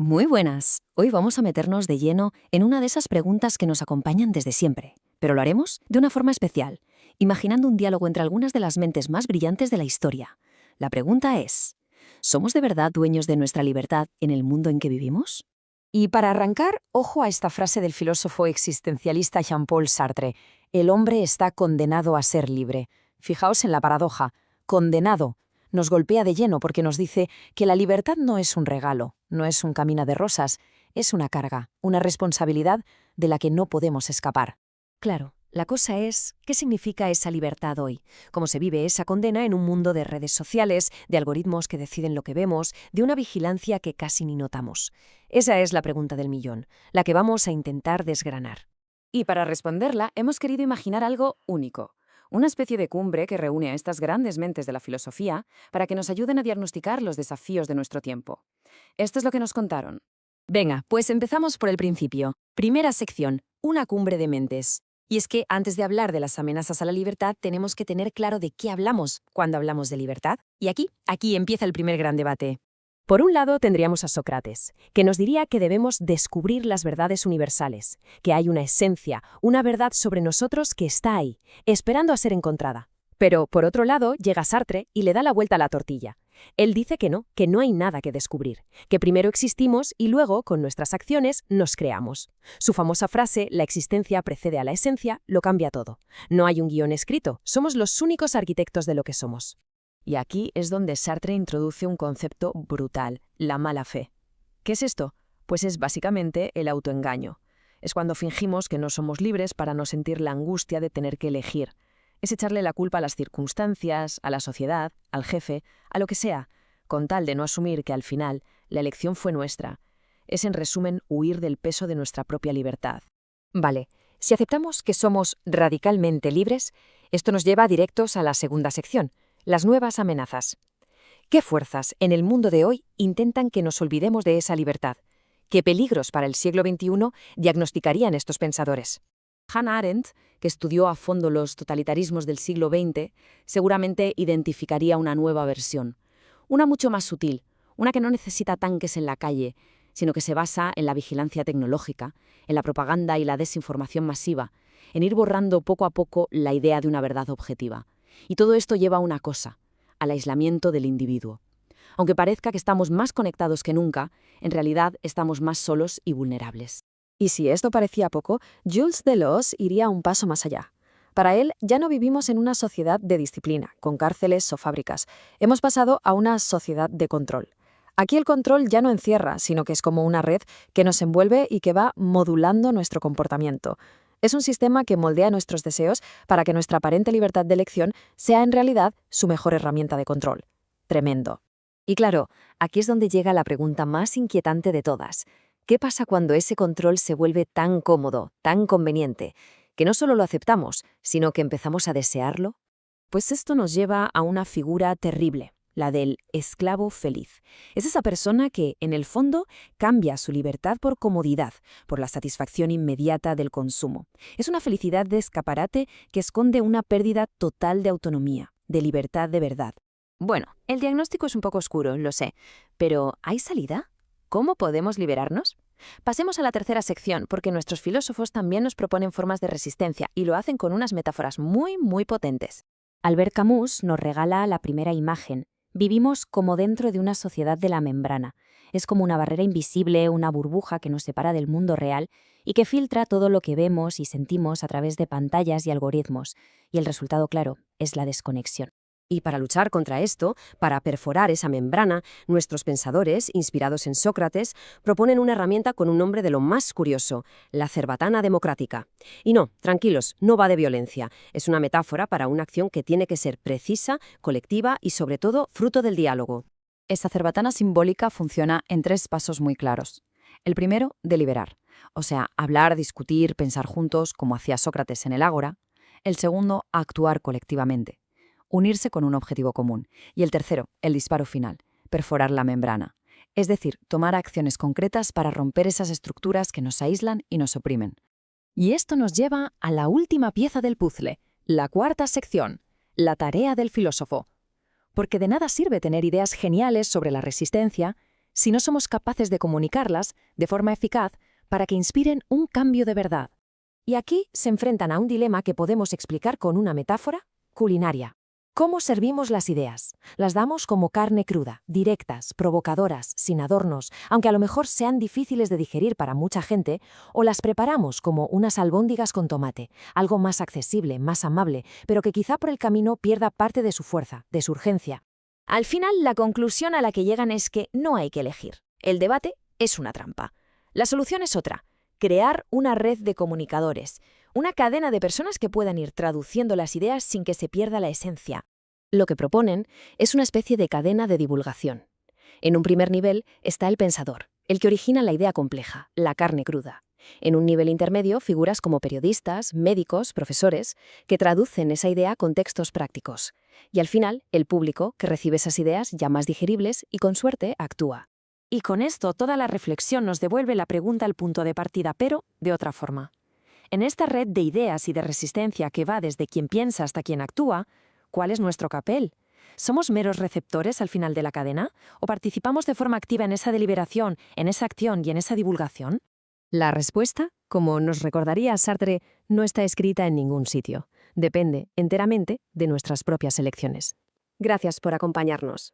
Muy buenas. Hoy vamos a meternos de lleno en una de esas preguntas que nos acompañan desde siempre, pero lo haremos de una forma especial, imaginando un diálogo entre algunas de las mentes más brillantes de la historia. La pregunta es, ¿somos de verdad dueños de nuestra libertad en el mundo en que vivimos? Y para arrancar, ojo a esta frase del filósofo existencialista Jean-Paul Sartre: el hombre está condenado a ser libre. Fijaos en la paradoja. Condenado. Nos golpea de lleno porque nos dice que la libertad no es un regalo, no es un camino de rosas, es una carga, una responsabilidad de la que no podemos escapar. Claro, la cosa es, ¿qué significa esa libertad hoy? ¿Cómo se vive esa condena en un mundo de redes sociales, de algoritmos que deciden lo que vemos, de una vigilancia que casi ni notamos? Esa es la pregunta del millón, la que vamos a intentar desgranar. Y para responderla, hemos querido imaginar algo único, una especie de cumbre que reúne a estas grandes mentes de la filosofía para que nos ayuden a diagnosticar los desafíos de nuestro tiempo. Esto es lo que nos contaron. Venga, pues empezamos por el principio. Primera sección, una cumbre de mentes. Y es que antes de hablar de las amenazas a la libertad, tenemos que tener claro de qué hablamos cuando hablamos de libertad. Y aquí empieza el primer gran debate. Por un lado, tendríamos a Sócrates, que nos diría que debemos descubrir las verdades universales, que hay una esencia, una verdad sobre nosotros que está ahí, esperando a ser encontrada. Pero, por otro lado, llega Sartre y le da la vuelta a la tortilla. Él dice que no hay nada que descubrir, que primero existimos y luego, con nuestras acciones, nos creamos. Su famosa frase, la existencia precede a la esencia, lo cambia todo. No hay un guión escrito, somos los únicos arquitectos de lo que somos. Y aquí es donde Sartre introduce un concepto brutal, la mala fe. ¿Qué es esto? Pues es básicamente el autoengaño. Es cuando fingimos que no somos libres para no sentir la angustia de tener que elegir. Es echarle la culpa a las circunstancias, a la sociedad, al jefe, a lo que sea, con tal de no asumir que al final la elección fue nuestra. Es, en resumen, huir del peso de nuestra propia libertad. Vale, si aceptamos que somos radicalmente libres, esto nos lleva directos a la segunda sección. Las nuevas amenazas. ¿Qué fuerzas en el mundo de hoy intentan que nos olvidemos de esa libertad? ¿Qué peligros para el siglo XXI diagnosticarían estos pensadores? Hannah Arendt, que estudió a fondo los totalitarismos del siglo XX, seguramente identificaría una nueva versión. Una mucho más sutil, una que no necesita tanques en la calle, sino que se basa en la vigilancia tecnológica, en la propaganda y la desinformación masiva, en ir borrando poco a poco la idea de una verdad objetiva. Y todo esto lleva a una cosa, al aislamiento del individuo. Aunque parezca que estamos más conectados que nunca, en realidad estamos más solos y vulnerables. Y si esto parecía poco, Jules Deleuze iría un paso más allá. Para él, ya no vivimos en una sociedad de disciplina, con cárceles o fábricas. Hemos pasado a una sociedad de control. Aquí el control ya no encierra, sino que es como una red que nos envuelve y que va modulando nuestro comportamiento. Es un sistema que moldea nuestros deseos para que nuestra aparente libertad de elección sea en realidad su mejor herramienta de control. Tremendo. Y claro, aquí es donde llega la pregunta más inquietante de todas. ¿Qué pasa cuando ese control se vuelve tan cómodo, tan conveniente, que no solo lo aceptamos, sino que empezamos a desearlo? Pues esto nos lleva a una figura terrible, la del esclavo feliz. Es esa persona que, en el fondo, cambia su libertad por comodidad, por la satisfacción inmediata del consumo. Es una felicidad de escaparate que esconde una pérdida total de autonomía, de libertad de verdad. Bueno, el diagnóstico es un poco oscuro, lo sé, pero ¿hay salida? ¿Cómo podemos liberarnos? Pasemos a la tercera sección, porque nuestros filósofos también nos proponen formas de resistencia y lo hacen con unas metáforas muy, muy potentes. Albert Camus nos regala la primera imagen. Vivimos como dentro de una sociedad de la membrana. Es como una barrera invisible, una burbuja que nos separa del mundo real y que filtra todo lo que vemos y sentimos a través de pantallas y algoritmos. Y el resultado, claro, es la desconexión. Y para luchar contra esto, para perforar esa membrana, nuestros pensadores, inspirados en Sócrates, proponen una herramienta con un nombre de lo más curioso, la cerbatana democrática. Y no, tranquilos, no va de violencia. Es una metáfora para una acción que tiene que ser precisa, colectiva y, sobre todo, fruto del diálogo. Esta cerbatana simbólica funciona en 3 pasos muy claros. El primero, deliberar, o sea, hablar, discutir, pensar juntos, como hacía Sócrates en el Ágora. El segundo, actuar colectivamente, unirse con un objetivo común. Y el tercero, el disparo final, perforar la membrana. Es decir, tomar acciones concretas para romper esas estructuras que nos aíslan y nos oprimen. Y esto nos lleva a la última pieza del puzzle, la cuarta sección, la tarea del filósofo. Porque de nada sirve tener ideas geniales sobre la resistencia si no somos capaces de comunicarlas de forma eficaz para que inspiren un cambio de verdad. Y aquí se enfrentan a un dilema que podemos explicar con una metáfora culinaria. ¿Cómo servimos las ideas? Las damos como carne cruda, directas, provocadoras, sin adornos, aunque a lo mejor sean difíciles de digerir para mucha gente, o las preparamos como unas albóndigas con tomate, algo más accesible, más amable, pero que quizá por el camino pierda parte de su fuerza, de su urgencia. Al final, la conclusión a la que llegan es que no hay que elegir. El debate es una trampa. La solución es otra: crear una red de comunicadores, una cadena de personas que puedan ir traduciendo las ideas sin que se pierda la esencia. Lo que proponen es una especie de cadena de divulgación. En un primer nivel está el pensador, el que origina la idea compleja, la carne cruda. En un nivel intermedio, figuras como periodistas, médicos, profesores, que traducen esa idea con textos prácticos. Y al final, el público, que recibe esas ideas ya más digeribles y con suerte actúa. Y con esto, toda la reflexión nos devuelve la pregunta al punto de partida, pero de otra forma. En esta red de ideas y de resistencia que va desde quien piensa hasta quien actúa, ¿cuál es nuestro papel? ¿Somos meros receptores al final de la cadena? ¿O participamos de forma activa en esa deliberación, en esa acción y en esa divulgación? La respuesta, como nos recordaría Sartre, no está escrita en ningún sitio. Depende enteramente de nuestras propias elecciones. Gracias por acompañarnos.